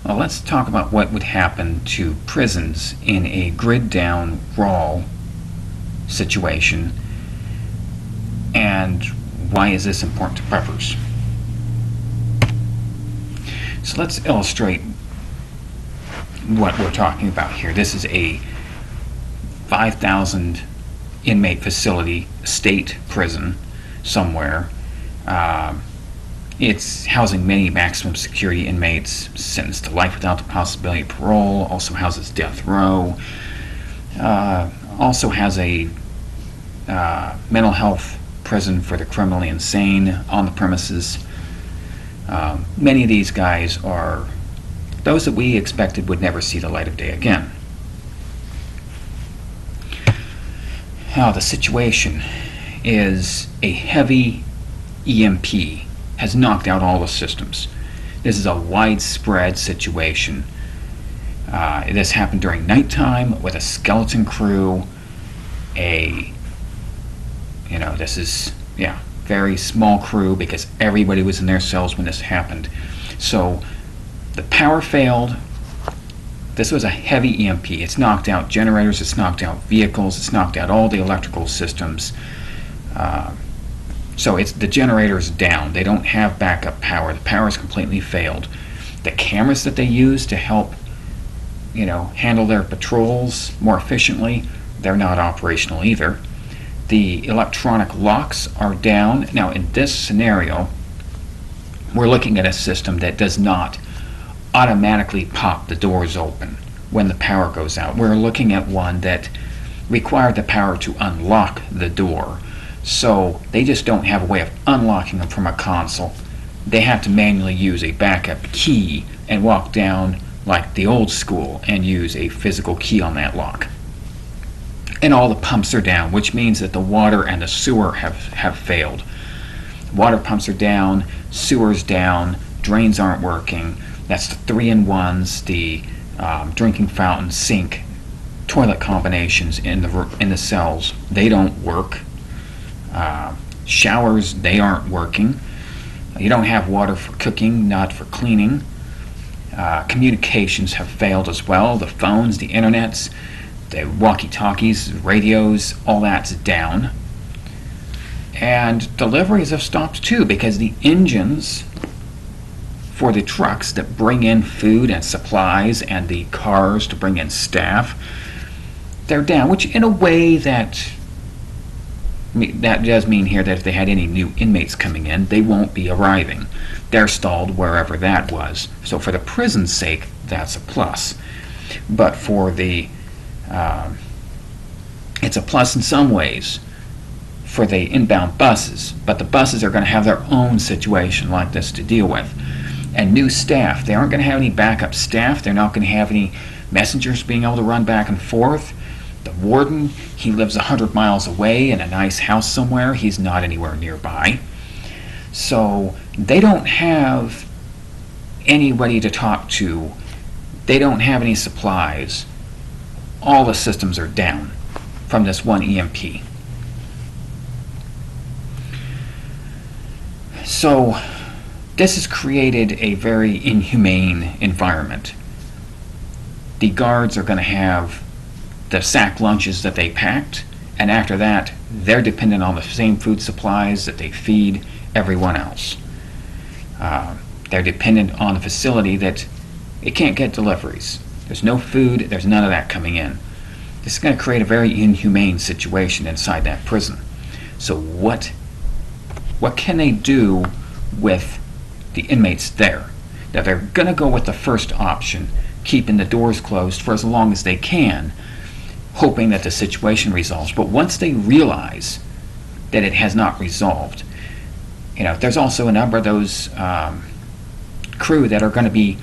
Well, let's talk about what would happen to prisons in a grid-down WROL situation, and why is this important to preppers. So let's illustrate what we're talking about here. This is a 5,000 inmate facility, state prison somewhere. It's housing many maximum security inmates sentenced to life without the possibility of parole. Also houses death row. Also has a mental health prison for the criminally insane on the premises. Many of these guys are those that we expected would never see the light of day again. Now the situation is a heavy EMP has knocked out all the systems. This is a widespread situation. This happened during nighttime with a skeleton crew. This is very small crew because everybody was in their cells when this happened. So the power failed. This was a heavy EMP. It's knocked out generators, it's knocked out vehicles, it's knocked out all the electrical systems. So the generator's down. They don't have backup power. The power's completely failed. The cameras that they use to help handle their patrols more efficiently, they're not operational either. The electronic locks are down. Now in this scenario, we're looking at a system that does not automatically pop the doors open when the power goes out. We're looking at one that required the power to unlock the door. So they just don't have a way of unlocking them from a console. They have to manually use a backup key and walk down like the old school and use a physical key on that lock. And all the pumps are down, which means that the water and the sewer have failed. Water pumps are down, sewer's down, drains aren't working. That's the 3-in-1s, the drinking fountain, sink, toilet combinations in the cells. They don't work. Showers, they aren't working. You don't have water for cooking, not for cleaning. Communications have failed as well. The phones, the internets, the walkie-talkies, radios, all that's down. And deliveries have stopped too because the engines for the trucks that bring in food and supplies and the cars to bring in staff, they're down, which in a way that does mean here that if they had any new inmates coming in, they won't be arriving. They're stalled wherever that was. So for the prison's sake, that's a plus. But for the it's a plus in some ways for the inbound buses, but the buses are going to have their own situation like this to deal with. And new staff, they aren't going to have any backup staff. They're not going to have any messengers being able to run back and forth. The warden, he lives 100 miles away in a nice house somewhere. He's not anywhere nearby. So they don't have anybody to talk to. They don't have any supplies. All the systems are down from this one EMP. So this has created a very inhumane environment. The guards are going to have the sack lunches that they packed, and after that they're dependent on the same food supplies that they feed everyone else. They're dependent on the facility that it can't get deliveries. There's no food, there's none of that coming in. This is going to create a very inhumane situation inside that prison. So what can they do with the inmates there? Now they're going to go with the first option, keeping the doors closed for as long as they can, hoping that the situation resolves. But once they realize that it has not resolved, there's also a number of those crew that are going to be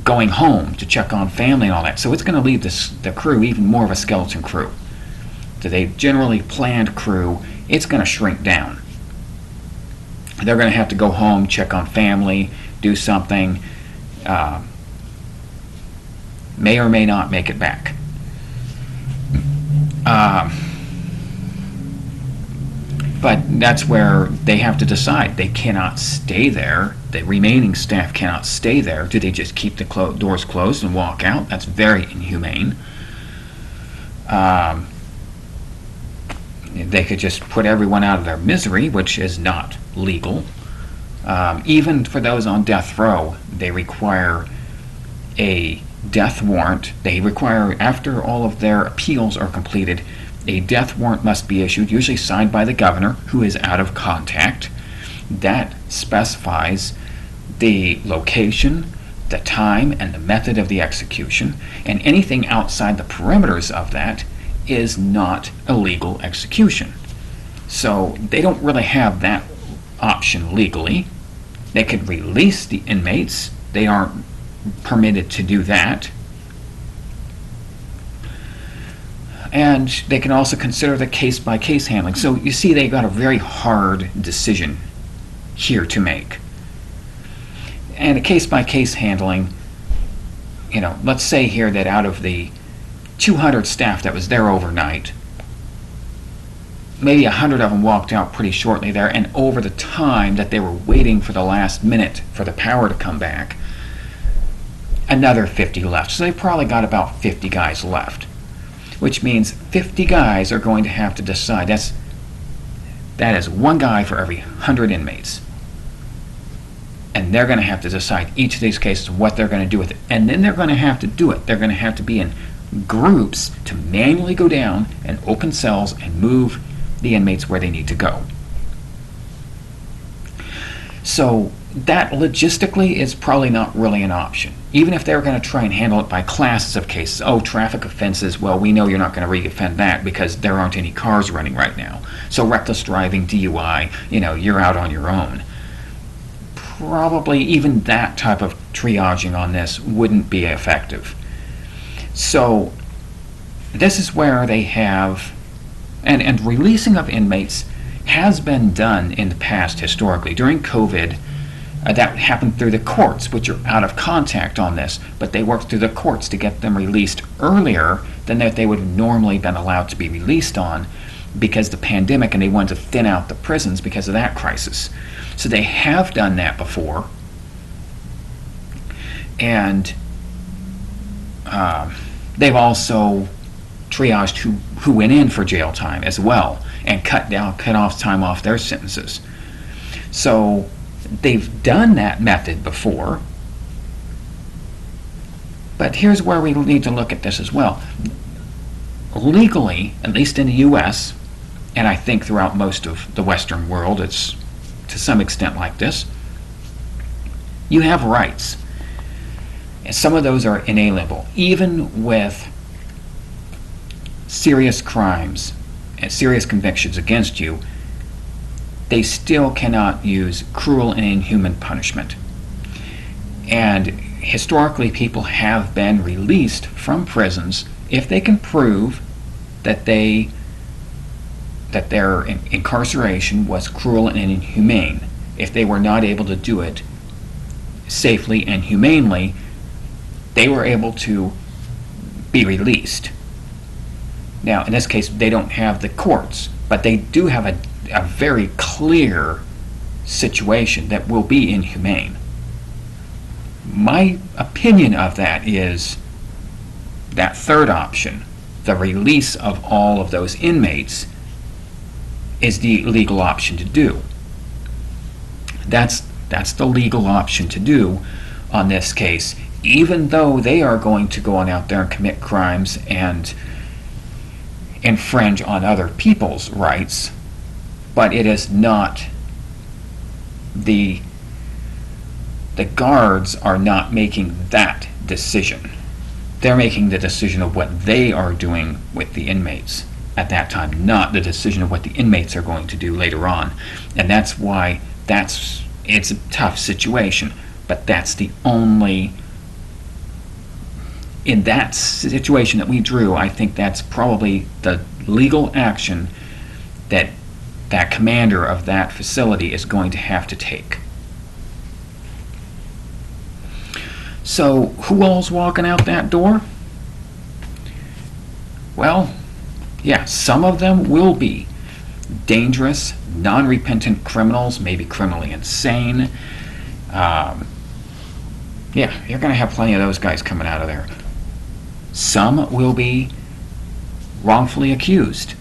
going home to check on family and all that. So it's going to leave the crew even more of a skeleton crew. So they generally planned crew, it's going to shrink down. They're going to have to go home, check on family, do something, may or may not make it back. But that's where they have to decide. They cannot stay there the remaining staff cannot stay there. Do they just keep the doors closed and walk out? That's very inhumane. They could just put everyone out of their misery, which is not legal. Even for those on death row, they require a death warrant. They require, after all of their appeals are completed, a death warrant must be issued, usually signed by the governor, who is out of contact. That specifies the location, the time, and the method of the execution, and anything outside the perimeters of that is not a legal execution. So they don't really have that option legally. They could release the inmates. They aren't permitted to do that. And they can also consider the case-by-case handling. So you see, they got a very hard decision here to make. And a case-by-case handling, let's say here that out of the 200 staff that was there overnight, maybe 100 of them walked out pretty shortly there, and over the time that they were waiting for the last minute for the power to come back, another 50 left. So they probably got about 50 guys left, which means 50 guys are going to have to decide. That is one guy for every 100 inmates. And they're going to have to decide each of these cases what they're going to do with it. And then they're going to have to do it. They're going to have to be in groups to manually go down and open cells and move the inmates where they need to go. So that logistically is probably not really an option. Even if they were going to try and handle it by classes of cases. Oh, traffic offenses, well, we know you're not going to re-offend that because there aren't any cars running right now. So reckless driving, DUI, you're out on your own. Probably even that type of triaging on this wouldn't be effective. So this is where they have, and releasing of inmates has been done in the past historically. During COVID, that happened through the courts, which are out of contact on this, but they worked through the courts to get them released earlier than that they would have normally been allowed to be released on because of the pandemic, and they wanted to thin out the prisons because of that crisis. So they have done that before, and they've also triaged who went in for jail time as well and cut off time off their sentences. So they've done that method before, but here's where we need to look at this as well. Legally, at least in the U.S., and I think throughout most of the Western world, it's to some extent like this, you have rights. And some of those are inalienable. Even with serious crimes and serious convictions against you, they still cannot use cruel and inhuman punishment. And historically, people have been released from prisons if they can prove that their incarceration was cruel and inhumane. If they were not able to do it safely and humanely, they were able to be released. Now, in this case, they don't have the courts, but they do have a very clear situation that will be inhumane. My opinion of that is that third option, the release of all of those inmates, is the legal option to do. That's the legal option to do on this case, even though they are going to go on out there and commit crimes and infringe on other people's rights, but it is not the guards are not making that decision. They're making the decision of what they are doing with the inmates at that time, not the decision of what the inmates are going to do later on. And that's why it's a tough situation, but that's the only, in that situation that we drew, I think that's probably the legal action that that commander of that facility is going to have to take. So who all's walking out that door? Well, yeah, some of them will be dangerous, non-repentant criminals, maybe criminally insane. Yeah, you're going to have plenty of those guys coming out of there. Some will be wrongfully accused,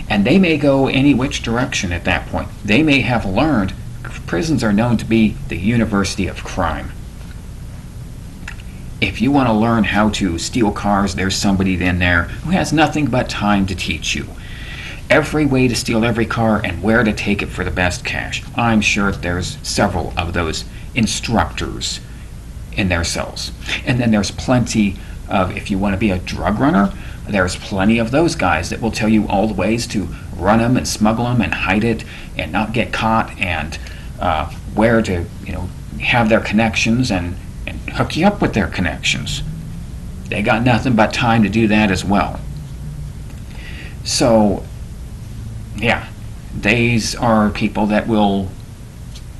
and they may go any which direction at that point. They may have learned. Prisons are known to be the university of crime. If you want to learn how to steal cars, there's somebody in there who has nothing but time to teach you every way to steal every car and where to take it for the best cash. I'm sure there's several of those instructors in their cells. And then there's plenty of, if you want to be a drug runner, there's plenty of those guys that will tell you all the ways to run them and smuggle them and hide it and not get caught, and where to, have their connections and hook you up with their connections. They got nothing but time to do that as well. So, yeah, these are people that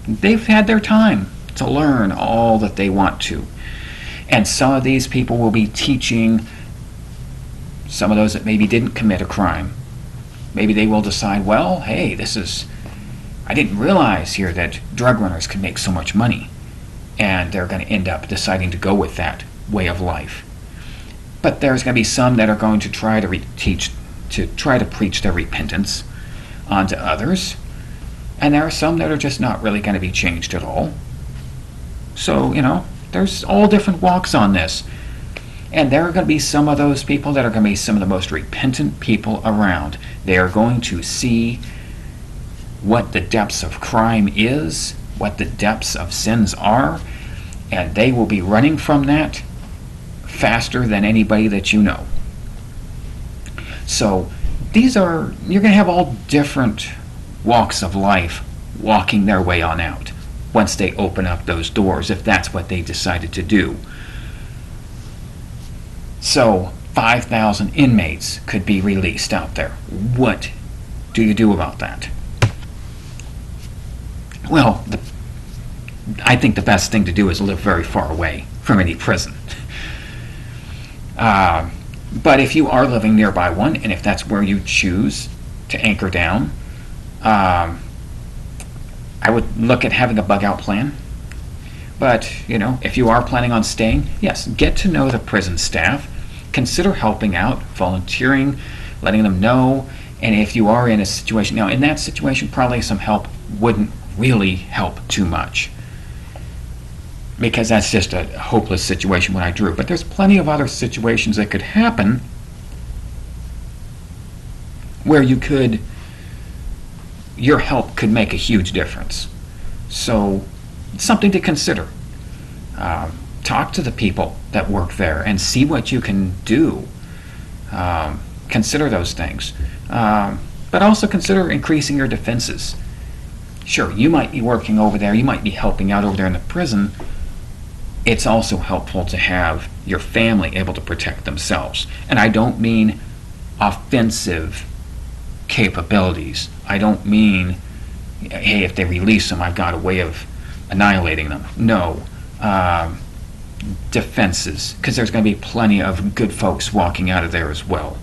they've had their time to learn all that they want to. And some of these people will be teaching some of those that maybe didn't commit a crime. Maybe they will decide, well, hey, I didn't realize here that drug runners can make so much money. And they're going to end up deciding to go with that way of life. But there's going to be some that are going to try to preach their repentance onto others. And there are some that are just not really going to be changed at all. So, there's all different walks on this. And there are going to be some of those people that are going to be some of the most repentant people around. They are going to see what the depths of crime is, what the depths of sins are, and they will be running from that faster than anybody that you know. So you're going to have all different walks of life walking their way on out once they open up those doors, if that's what they decided to do. So 5,000 inmates could be released out there. What do you do about that? Well, I think the best thing to do is live very far away from any prison. But if you are living nearby one, and if that's where you choose to anchor down, I would look at having a bug-out plan. But, if you are planning on staying, yes, get to know the prison staff. Consider helping out, volunteering, letting them know. And if you are in a situation, now in that situation, probably some help wouldn't really help too much, because that's just a hopeless situation when I drew. But there's plenty of other situations that could happen where your help could make a huge difference. So it's something to consider. Talk to the people that work there and see what you can do. Consider those things. But also consider increasing your defenses. Sure, you might be working over there, you might be helping out over there in the prison. It's also helpful to have your family able to protect themselves. And I don't mean offensive capabilities. I don't mean, hey, if they release them, I've got a way of annihilating them. No. Defenses, because there's going to be plenty of good folks walking out of there as well.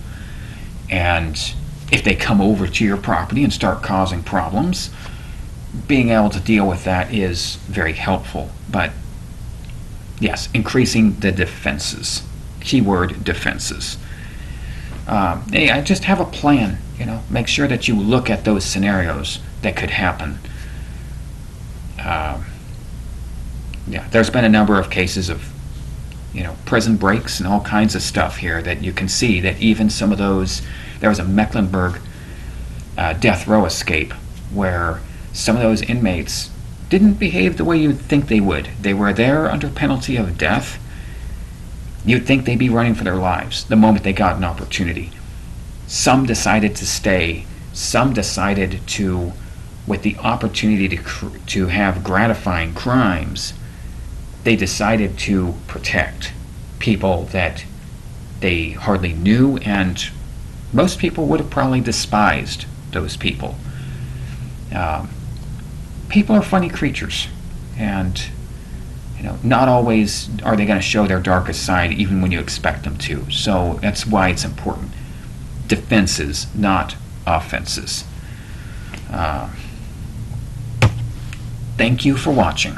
And if they come over to your property and start causing problems, being able to deal with that is very helpful. But yes, increasing the defenses. Keyword, defenses. Hey, I just have a plan. Make sure that you look at those scenarios that could happen. Yeah, there's been a number of cases of, prison breaks and all kinds of stuff here that you can see that even some of those, there was a Mecklenburg death row escape where some of those inmates didn't behave the way you'd think they would. They were there under penalty of death. You'd think they'd be running for their lives the moment they got an opportunity. Some decided to stay. Some decided to, with the opportunity to have gratifying crimes, they decided to protect people that they hardly knew, and most people would have probably despised those people. People are funny creatures, and not always are they going to show their darkest side even when you expect them to. So that's why it's important. Defenses, not offenses. Thank you for watching.